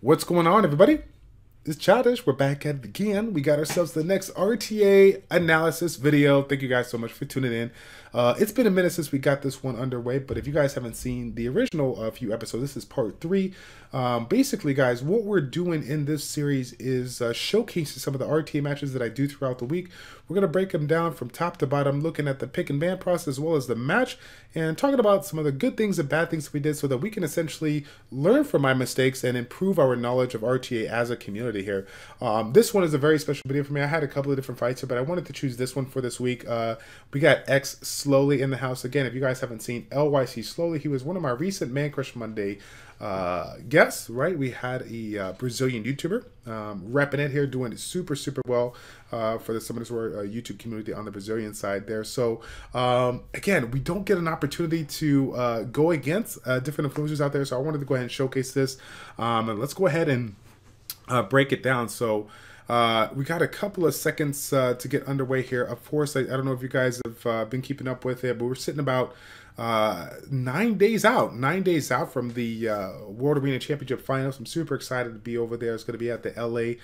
What's going on, everybody? It's Childish. We're back at it again. We got ourselves the next RTA analysis video. Thank you guys so much for tuning in. It's been a minute since we got this one underway, but if you guys haven't seen the original few episodes, this is part 3. Basically, guys, what we're doing in this series is showcasing some of the RTA matches that I do throughout the week. We're going to break them down from top to bottom, looking at the pick and ban process as well as the match, and talking about some of the good things and bad things we did so that we can essentially learn from my mistakes and improve our knowledge of RTA as a community here. This one is a very special video for me. I had a couple of different fights here, but I wanted to choose this one for this week. We got LYC Slowly in the house. Again, if you guys haven't seen LYC Slowly, he was one of my recent Man Crush Monday guests, right? We had a Brazilian YouTuber repping it here, doing it super well for the Summoners War YouTube community on the Brazilian side there. So again, we don't get an opportunity to go against different influencers out there, so I wanted to go ahead and showcase this, and let's go ahead and break it down. So we got a couple of seconds to get underway here. Of course, I don't know if you guys have been keeping up with it, but we're sitting about 9 days out from the World Arena Championship Finals. I'm super excited to be over there. It's going to be at the LA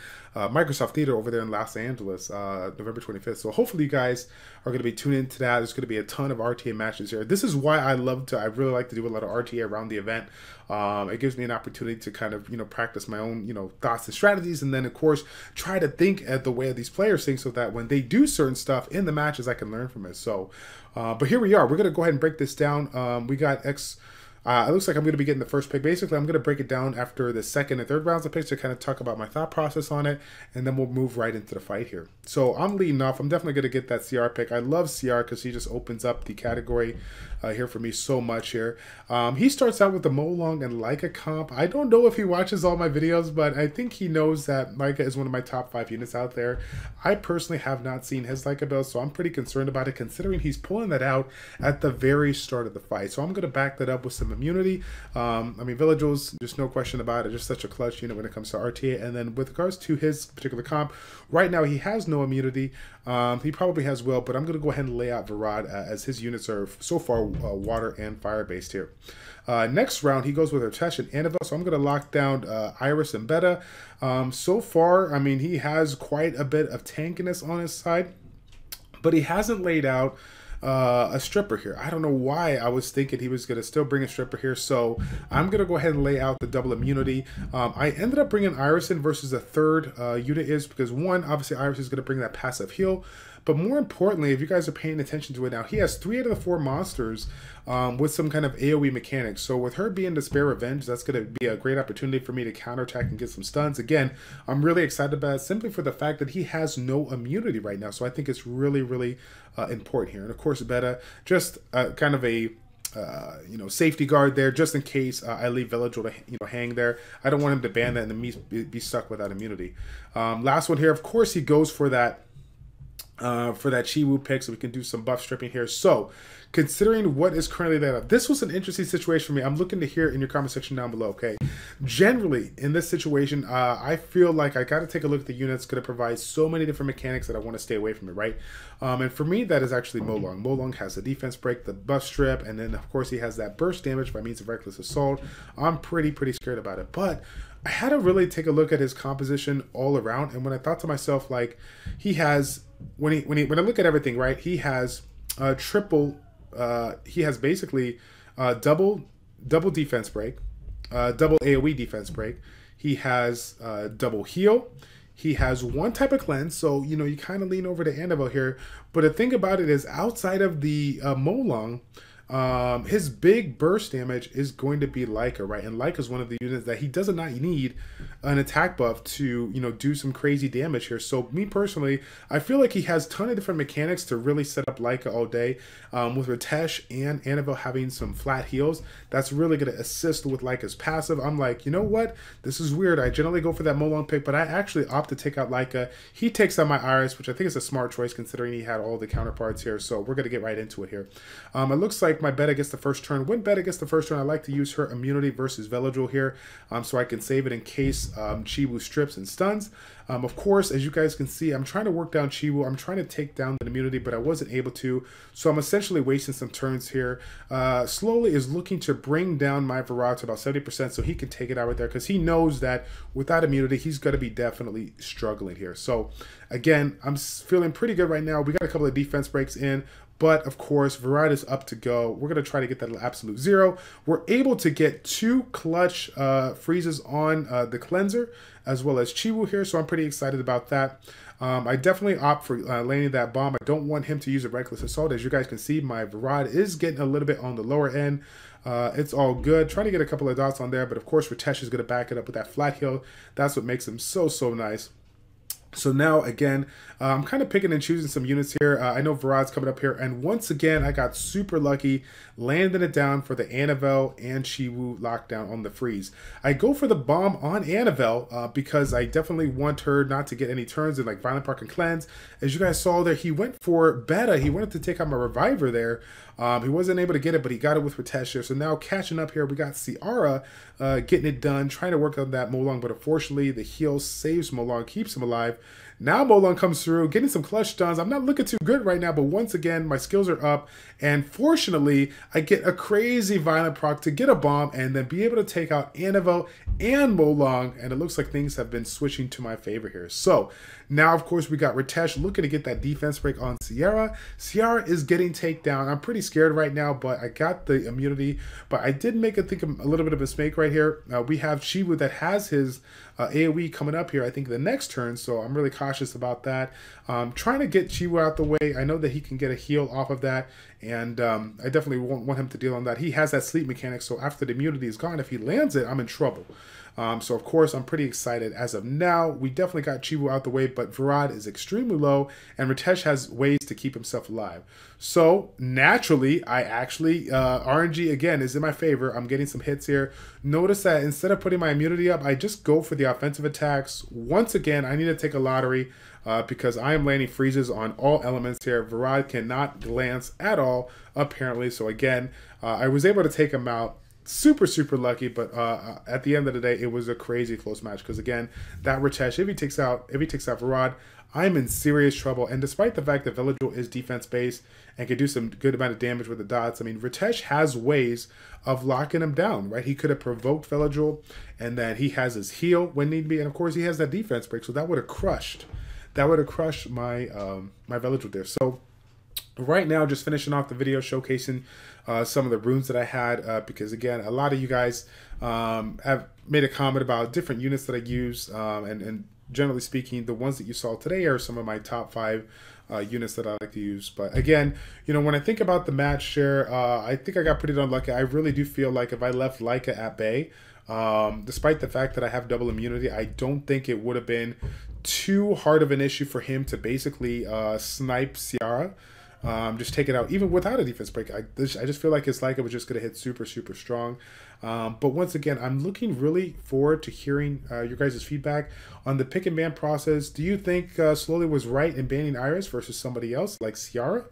Microsoft Theater over there in Los Angeles, November 25th. So hopefully you guys are going to be tuning into that. There's going to be a ton of RTA matches here. This is why I really like to do a lot of RTA around the event. It gives me an opportunity to kind of, practice my own, thoughts and strategies, and then of course try to think at the way these players think, so that when they do certain stuff in the matches, I can learn from it. So, but here we are. We're gonna go ahead and break this down. We got X. It looks like I'm going to be getting the first pick. Basically, I'm going to break it down after the second and third rounds of picks to kind of talk about my thought process on it, and then we'll move right into the fight here. So I'm leading off. I'm definitely going to get that CR pick. I love CR because he just opens up the category here for me so much here. He starts out with the Molong and Leica comp. I don't know if he watches all my videos, but I think he knows that Leica is one of my top 5 units out there. I personally have not seen his Leica build, so I'm pretty concerned about it, considering he's pulling that out at the very start of the fight. So I'm going to back that up with some immunity. I mean, Villagels, just no question about it, just such a clutch unit when it comes to RTA. And then with regards to his particular comp, right now he has no immunity. He probably has will, but I'm going to go ahead and lay out Varad as his units are so far water and fire based here. Next round, he goes with Artesh and Annabelle, so I'm going to lock down Iris and Beta. So far, I mean, he has quite a bit of tankiness on his side, but he hasn't laid out a stripper here. I don't know why I was thinking he was going to still bring a stripper here, so I'm going to go ahead and lay out the double immunity. I ended up bringing Iris in versus the third unit is because, one, obviously Iris is going to bring that passive heal, but more importantly, if you guys are paying attention to it now, he has 3 out of the 4 monsters with some kind of AoE mechanics. So with her being Despair Revenge, that's going to be a great opportunity for me to counterattack and get some stuns. Again, I'm really excited about it simply for the fact that he has no immunity right now. So I think it's really important here. And of course, Beta, just kind of a safety guard there, just in case I leave Villagel to hang there. I don't want him to ban that and then me be stuck without immunity. Last one here, of course, he goes for that Chiwu pick, so we can do some buff stripping here. So considering what is currently there, this was an interesting situation for me. I'm looking to hear in your comment section down below. Okay, generally in this situation, I feel like I got to take a look at the units going to provide so many different mechanics that I want to stay away from it, right? And for me, that is actually Molong. Molong has the defense break, the buff strip, and then of course he has that burst damage by means of reckless assault. I'm pretty scared about it, but I had to really take a look at his composition all around, and when I thought to myself, like, he has, when I look at everything, right, he has he has basically double defense break, double AoE defense break. He has double heal. He has 1 type of cleanse, so you kind of lean over to Annabelle here. But the thing about it is, outside of the Molong, his big burst damage is going to be Leica, right? And Leica is one of the units that he does not need an attack buff to, do some crazy damage here. So me personally, I feel like he has a ton of different mechanics to really set up Leica all day. With Ritesh and Annabelle having some flat heals, that's really going to assist with Leica's passive. I'm like, you know what? This is weird. I generally go for that Molong pick, but I actually opt to take out Leica. He takes out my Iris, which I think is a smart choice considering he had all the counterparts here. So we're going to get right into it here. It looks like my Beta gets the first turn. When Beta gets the first turn, I like to use her immunity versus Villagel here, so I can save it in case Chiwu strips and stuns. Of course, as you guys can see, I'm trying to work down Chiwu. I'm trying to take down the immunity, but I wasn't able to. So I'm essentially wasting some turns here. Slowly is looking to bring down my Varad to about 70% so he can take it out right there, because he knows that without immunity, he's going to be definitely struggling here. So again, I'm feeling pretty good right now. We got a couple of defense breaks in. But of course, Varad is up to go. We're going to try to get that absolute 0. We're able to get 2 clutch freezes on the cleanser as well as Chiwu here. So I'm pretty excited about that. I definitely opt for landing that bomb. I don't want him to use a reckless assault. As you guys can see, my Varad is getting a little bit on the lower end. It's all good. Trying to get a couple of dots on there. But of course, Ritesh is going to back it up with that flat heal. That's what makes him so, so nice. So now, again, I'm kind of picking and choosing some units here. I know Varad's coming up here. And once again, I got super lucky, landing it down for the Annabelle and Chiwu lockdown on the freeze. I go for the bomb on Annabelle because I definitely want her not to get any turns in like Violent Park and Cleanse. As you guys saw there, he went for Beta. He wanted to take out my Reviver there. He wasn't able to get it, but he got it with Ritesh here. So now catching up here, we got Ciara getting it done, trying to work on that Molong, but unfortunately the heal saves Molong, keeps him alive. Now Molong comes through, getting some clutch stuns. I'm not looking too good right now, but once again, my skills are up. And fortunately, I get a crazy violent proc to get a bomb and then be able to take out Annabelle and Molong. And it looks like things have been switching to my favor here. So now, of course, we got Ritesh looking to get that defense break on Ciara. Ciara is getting takedown. I'm pretty scared right now, but I got the immunity. But I did make, I think, a little bit of a mistake right here. We have Chiwu that has his AoE coming up here, I think, the next turn. So I'm really cautious about that. Trying to get Chiwu out the way. I know that he can get a heal off of that. And I definitely won't want him to deal on that. He has that sleep mechanic. So after the immunity is gone, if he lands it, I'm in trouble. So, of course, I'm pretty excited. As of now, we definitely got Chiwu out the way, but Varad is extremely low, and Ritesh has ways to keep himself alive. So, naturally, I actually, RNG, again, is in my favor. I'm getting some hits here. Notice that instead of putting my immunity up, I just go for the offensive attacks. Once again, I need to take a lottery because I am landing freezes on all elements here. Varad cannot glance at all, apparently. So, again, I was able to take him out. Super, super lucky, but at the end of the day, it was a crazy close match because again, that Ritesh, if he takes out Varad, I'm in serious trouble. And despite the fact that Villagel is defense based and can do some good amount of damage with the dots, I mean, Ritesh has ways of locking him down, right? He could have provoked Villagel, and then he has his heal when need be, and of course he has that defense break, so that would have crushed my my Villagel there. So right now, just finishing off the video showcasing some of the runes that I had because again, a lot of you guys have made a comment about different units that I use, and generally speaking, the ones that you saw today are some of my top 5 units that I like to use. But again, you know, when I think about the match share, I think I got pretty unlucky. I really do feel like if I left Leica at bay, despite the fact that I have double immunity, I don't think it would have been too hard of an issue for him to basically snipe Ciara. Just take it out even without a defense break. I just feel like his Leica was just going to hit super, super strong. But once again, I'm looking really forward to hearing your guys' feedback on the pick and ban process. Do you think Slowly was right in banning Iris versus somebody else like Ciara?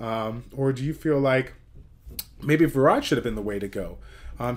Or do you feel like maybe Varad should have been the way to go?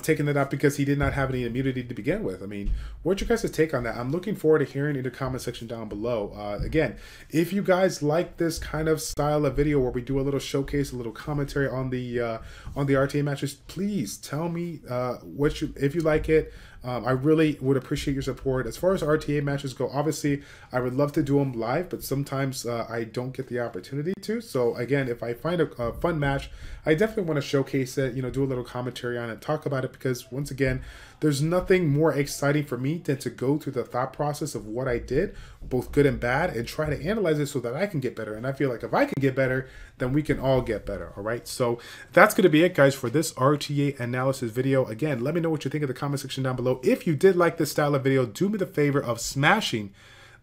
Taking that out because he did not have any immunity to begin with. I mean, what's your guys' take on that? I'm looking forward to hearing in the comment section down below. Again, if you guys like this kind of style of video where we do a little showcase, a little commentary on the RTA matches, please tell me if you like it. I really would appreciate your support. As far as RTA matches go, obviously, I would love to do them live, but sometimes I don't get the opportunity to. So again, if I find a fun match, I definitely want to showcase it, you know, do a little commentary on it, talk about it, because once again, there's nothing more exciting for me than to go through the thought process of what I did, both good and bad, and try to analyze it so that I can get better. And I feel like if I can get better, then we can all get better, all right? So that's going to be it, guys, for this RTA analysis video. Again, let me know what you think in the comment section down below. If you did like this style of video, do me the favor of smashing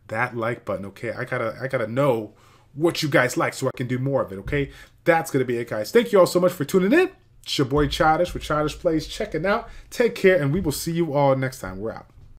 that like button, okay? I gotta know what you guys like so I can do more of it, okay? That's going to be it, guys. Thank you all so much for tuning in. It's your boy Childish with ChildishPlays checking out. Take care, and we will see you all next time. We're out.